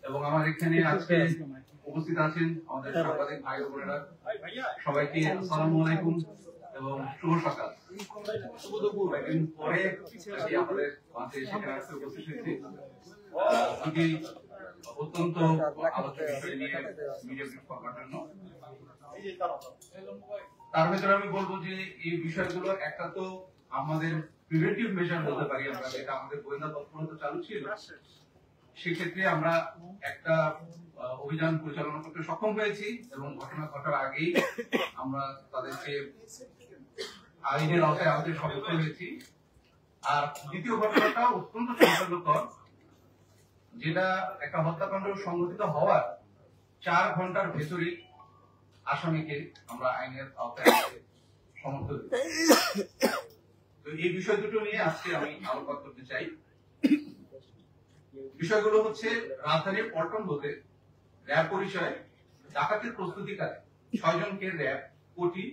এবং আমার এখানে আজকে উপস্থিত আছেন আমাদের সাংবাদিক ভাই বোনেরা, সবাইকে আসসালামু আলাইকুম এবং শুভ সকাল, শুভ দুপুর। একদিন পরে আমাদের মাঝে সেখানে আসতে উপস্থিত হয়েছি অত্যন্ত আলোচ্য বিষয় নিয়ে মিডিয়া ব্রিফ করার জন্য। তার ভেতরে আমি বলবো যে এই বিষয়গুলো একটা তো আমাদের প্রিভেন্টিভ মেজার বলতে পারি আমরা, যেটা আমাদের গোয়েন্দা তৎপরতা চালু ছিল। সেক্ষেত্রে আমরা একটা অভিযান পরিচালনা করতে সক্ষম হয়েছি এবং ঘটনা ঘটার আগেই আমরা তাদেরকে আইনের আওতায় আনতে সক্ষম হয়েছি। আর দ্বিতীয় ঘটনাটা অত্যন্ত চাঞ্চল্যকর, যেটা একটা হত্যাকাণ্ড সংঘটিত হওয়ার 4 ঘন্টার ভেতরে আসামিকে আমরা আইনের আওতায় আনতে সমর্থ হয়েছি। তো এই বিষয় দুটো নিয়ে আজকে আমি আলোকপাত করতে চাই। বিষয়গুলো হচ্ছে রাজধানীর পল্টন হতে র্যাব পরিচয়ে ডাকাতির প্রস্তুতিকালে 6 জনকে র্যাব কোটি,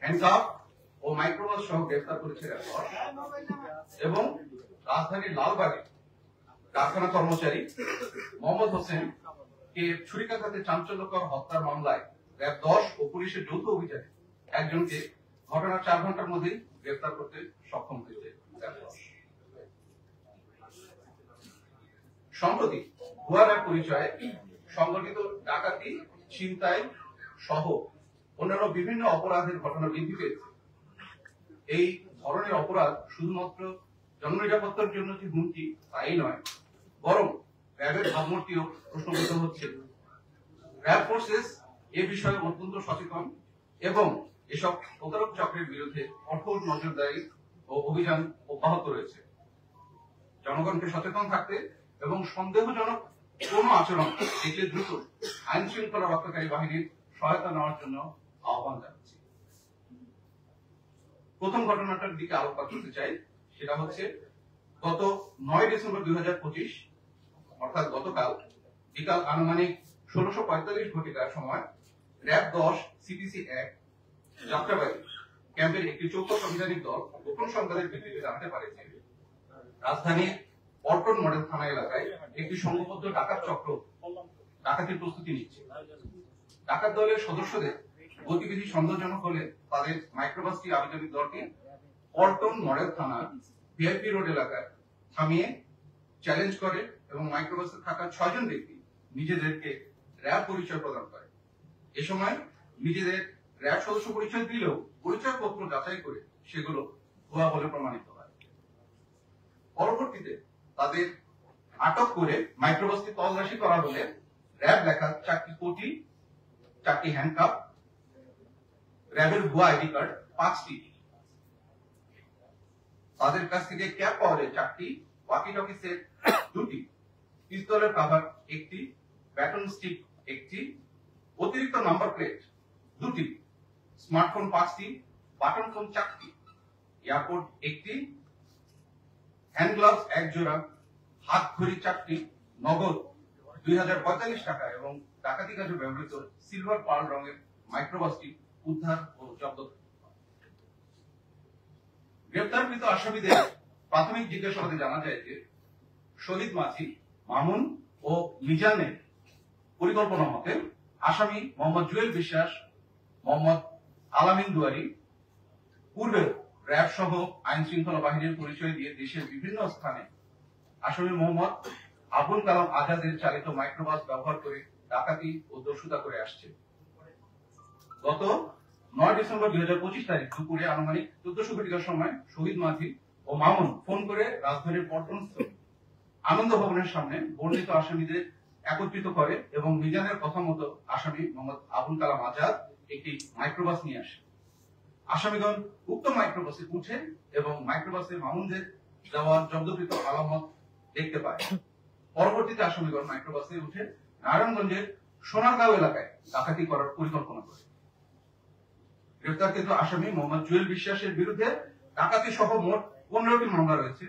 হ্যান্ডকাফ ও মাইক্রোবাস সহ গ্রেফতার করেছে র্যাব। এবং রাজধানীর লালবাগে কারখানা কর্মচারী মোহাম্মদ হোসেন কে ছুরিকাঘাতে চাঞ্চল্যকর হত্যার মামলায় র্যাব 10 ও পুলিশের যৌথ অভিযানে একজনকে ঘটনার 4 ঘন্টার মধ্যে গ্রেফতার করতে সক্ষম হয়েছে র্যাব 10। সম্প্রতি ভুয়া র্যাব পরিচয়ে সংগঠিত ডাকাতি, ছিনতাই সহ অন্যান্য বিভিন্ন অপরাধের ঘটনা বৃদ্ধি পেয়েছে। এই ধরনের অপরাধ শুধুমাত্র জননিরাপত্তার জন্য যে হুমকি তাই নয়, বরং র্যাবের ভাবমূর্তিও প্রশ্নবিদ্ধ হচ্ছে। র্যাব ফোর্সেস এ বিষয়ে অত্যন্ত সচেতন এবং এসব প্রতারক চক্রের বিরুদ্ধে কঠোর নজরদারি ও অভিযান অব্যাহত রয়েছে। জনগণকে সচেতন থাকতে এবং সন্দেহজনক কোন আচরণ দেখলে দ্রুত আইন শৃঙ্খলা রক্ষাকারী বাহিনীর সহায়তা নেওয়ার জন্য আহ্বান জানাচ্ছি। প্রথম ঘটনাটার দিকে আলোকপাত করতে চাই। সেটা হচ্ছে গত 9 ডিসেম্বর 2025 অর্থাৎ গতকাল বিকাল আনুমানিক 16:45 ঘটিকার সময় র্যাব 10 সিটিসি 1 যাত্রাবাড়ি ক্যাম্পের একটি চৌকো অভিযানিক দল গোপন সংবাদের ভিত্তিতে জানতে পারে যে রাজধানী পল্টন মডেল থানা এলাকায় একটি সংঘবদ্ধ ডাকাত চক্র ডাকাতির প্রস্তুতি নিচ্ছে। ডাকাত দলের সদস্যদের গতিবিধি সন্দেহজনক হলে তাদের মাইক্রোবাসটি আভিযানিক দলটি পল্টন মডেল থানা ভিআইপি রোড এলাকায় থামিয়ে চ্যালেঞ্জ করে এবং মাইক্রোবাসে থাকা 6 জন ব্যক্তি নিজেদেরকে র্যাব পরিচয় প্রদান করে। এ সময় নিজেদের র্যাব সদস্য পরিচয় দিলেও পরিচয়পত্র যাচাই করে সেগুলো ভুয়া বলে প্রমাণিত হয়। পরবর্তীতে তাদের আটক করে মাইক্রোবাসটি তল্লাশি করা হলে র্যাব লেখা 4টি কোটি, 4টি হ্যান্ডকাপ, র্যাবের ভুয়া আইডি কার্ড 5টি, তাদের কাছ থেকে ক্যাপ পাওয়া যায় 4টি, ওয়াকি টকি সেট 2টি, পিস্তলের কভার 1টি, ব্যাটন স্টিক 1টি, অতিরিক্ত নাম্বার প্লেট 2টি, স্মার্টফোন 5টি, বাটন ফোন 4টি, এয়ারপোর্ট 1টি, হ্যান্ড গ্লাভস 1 জোড়া, হাত ঘড়ি 4টি, নগদ 2045 টাকা এবং ডাকাতি কাজে ব্যবহৃত সিলভার পার্ল রঙের মাইক্রোবাসটি উদ্ধার ও জব্দ। গ্রেফতারকৃত আসামিদের প্রাথমিক জিজ্ঞাসাবাদে জানা যায় যে শহীদ মাঝি, মামুন ও মিজানের পরিকল্পনা মতে আসামি মোহাম্মদ জুয়েল বিশ্বাস, মোহাম্মদ আলামিন দুয়ারি পূর্বে র্যাব সহ আইন শৃঙ্খলা বাহিনীর পরিচয় দিয়ে দেশের বিভিন্ন স্থানে আসামি মোহাম্মদ আবুল কালাম আজাদের চালিত মাইক্রোবাস ব্যবহার করে ডাকাতি ও দস্যুতা করে আসছে। গত 9 ডিসেম্বর 2025 তারিখ দুপুরে আনুমানিক 1400 ঘটিকার সময় শহীদ মাঝি ও মামুন ফোন করে রাজধানীর পল্টনস্থ আনন্দ ভবনের সামনে বর্ণিত আসামিদের একত্রিত করে এবং মিজানের কথা মতো আসামি মোহাম্মদ আবুল কালাম আজাদ একটি মাইক্রোবাস নিয়ে আসে। আসামিগণ উক্ত মাইক্রোবাসে উঠে এবং মাইক্রোবাসে মামুনদের দেওয়া জব্দকৃত আলামত দেখতে পায়। পরবর্তীতে আসামিগণ মাইক্রোবাসে উঠে নারায়ণগঞ্জের সোনারগাঁও এলাকায় ডাকাতি করার পরিকল্পনা করে। গ্রেফতারকৃত আসামি মোহাম্মদ জুয়েল বিশ্বাসের বিরুদ্ধে ডাকাতি সহ মোট 15টি মামলা রয়েছে।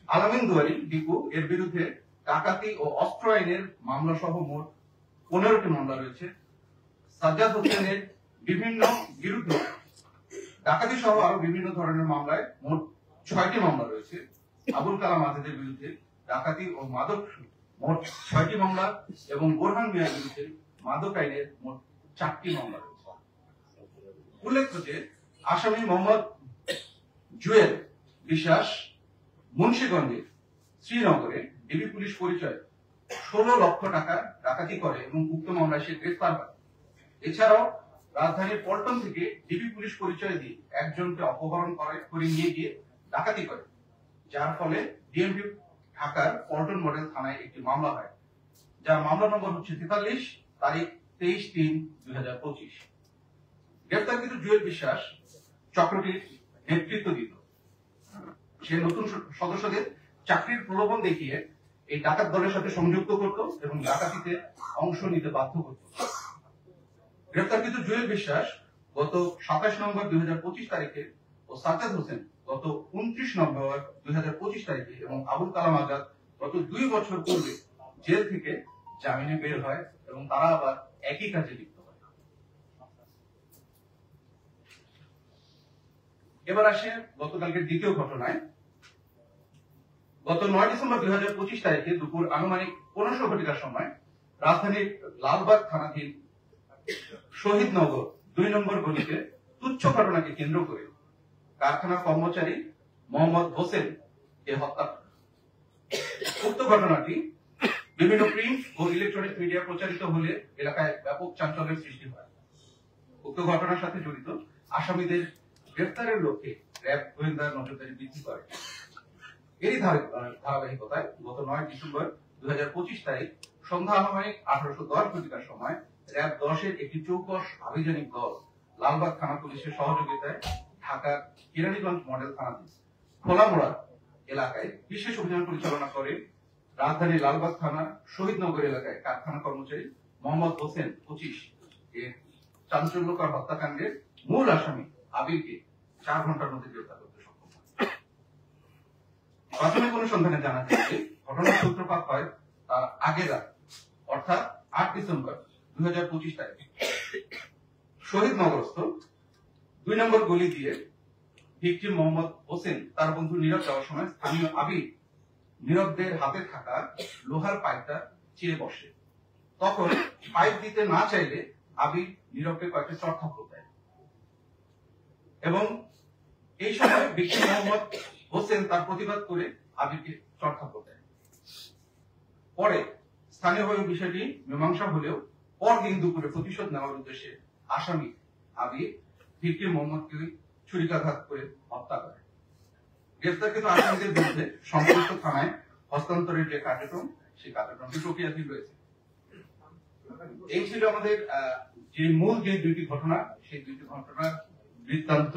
আলামিন দুয়ারি দীপু এর বিরুদ্ধে ডাকাতি ও অস্ত্র আইনের মামলা সহ মোট 15টি মামলা রয়েছে। সাজ্জাদ হোসেনের বিভিন্ন বিরুদ্ধে ডাকাতি সহ আরো বিভিন্ন ধরনের মামলায় মোট 6টি মামলা রয়েছে। আবুল কালাম আজাদের বিরুদ্ধে ডাকাতি ও মাদক মোট 6টি মামলা এবং বোরহান মিয়ার বিরুদ্ধে মাদক আইনের মোট 4টি মামলা রয়েছে। উল্লেখ্য যে আসামি মোহাম্মদ জুয়েল বিশ্বাস মুন্সিগঞ্জের শ্রীনগরে ডিবি পুলিশ পরিচয় 16 লক্ষ টাকা ডাকাতি করে এবং উক্ত মামলায় সে গ্রেফতার হয়। এছাড়াও রাজধানীর পল্টন থেকে ডিবি পুলিশ পরিচয় দিয়ে একজনকে অপহরণ করে নিয়ে গিয়ে ডাকাতি করে, যার ফলে ডিএমপি ঢাকার পল্টন মডেল থানায় একটি মামলা হয়, যার মামলা নম্বর হচ্ছে 43, তারিখ 23/3/2025। গ্রেফতারকৃত জুয়েল বিশ্বাস চক্রটির নেতৃত্ব দিত। সে নতুন সদস্যদের চাকরির প্রলোভন দেখিয়ে এই ডাকাত দলের সাথে সংযুক্ত করত এবং ডাকাতিতে অংশ নিতে বাধ্য করত। গ্রেফতারকৃত জুয়েল বিশ্বাস গত 27 নভেম্বর 2025 তারিখে ও সাজ্জাদ হোসেন গত 29 নভেম্বর 2025 তারিখে এবং আবুল কালাম আজাদ গত 2 বছর পূর্বে জেল থেকে জামিনে বের হয় এবং তারা আবার একই কাজে লিপ্ত হয়। এবার আসে গতকালকের দ্বিতীয় ঘটনায়। গত 9 ডিসেম্বর 2025 তারিখে দুপুর আনুমানিক 15:00 ঘটিকার সময় রাজধানীর লালবাগ থানাধীন শহীদনগর 2 নম্বর গলিতে তুচ্ছ ঘটনাকে কেন্দ্র করে কারখানার কর্মচারী মোহাম্মদ হোসেন কে হত্যা করে। উক্ত ঘটনাটি বিভিন্ন প্রিন্ট ও ইলেকট্রনিক মিডিয়া প্রচারিত হলে এলাকায় ব্যাপক চাঞ্চল্যের সৃষ্টি হয়। উক্ত ঘটনার সাথে জড়িত আসামিদের গ্রেফতারের লক্ষ্যে র্যাব গোয়েন্দা নজরদারি বৃদ্ধি করে। এরই ধারাবাহিকতায় গত 9 ডিসেম্বর 2025 তারিখ সন্ধ্যা আনুমানিক 18:10 ঘটিকার সময় র্যাব 10-এর একটি চৌকস আভিযানিক দল লালবাগ থানা পুলিশের সহযোগিতায় ঢাকার কেরানীগঞ্জ মডেল থানাধীন খোলামোড়া এলাকায় বিশেষ অভিযান পরিচালনা করে। রাজধানীর লালবাগ থানা শহীদনগর এলাকায় কারখানা কর্মচারী মোহাম্মদ হোসেন 25 এর চাঞ্চল্যকর হত্যাকাণ্ডের মূল আসামি আবিরকে 4 ঘন্টার মধ্যে গ্রেফতার করতে সক্ষম হয়। প্রাথমিক অনুসন্ধানে জানা যায় যে ঘটনার সূত্রপাত হয় তার আগের রাত অর্থাৎ 8 ডিসেম্বর 2025 তারিখে শহীদনগরস্থ 2 নম্বর গলি দিয়ে ভিকটিম মোহাম্মদ হোসেন তার বন্ধু নীরব যাওয়ার সময় স্থানীয় আবির নীরবদের হাতে থাকা লোহার পাইপটা চেয়ে বসে। তখন পাইপ দিতে না চাইলে আবির নীরবকে কয়েকটা চড় থাপ্পড় দেয় এবং এই সময় ভিকটিম মোহাম্মদ হোসেন তার প্রতিবাদ করে আবিরকে চড় থাপ্পড় দেয়। পরে স্থানীয়ভাবে বিষয়টি মীমাংসা হলেও পরদিন দুপুরে প্রতিশোধ নেওয়ার উদ্দেশ্যে আসামি আবির ভিকটিম মোহাম্মদকে ছুরিকাঘাত করে হত্যা করে। গ্রেফতারকৃত আসামিদের বিরুদ্ধে সংশ্লিষ্ট থানায় হস্তান্তরের যে কার্যক্রম, সেই কার্যক্রমটি প্রক্রিয়াধীন রয়েছে। এই ছিল আমাদের যে মূল যে 2টি ঘটনা, সেই 2টি ঘটনার বৃত্তান্ত।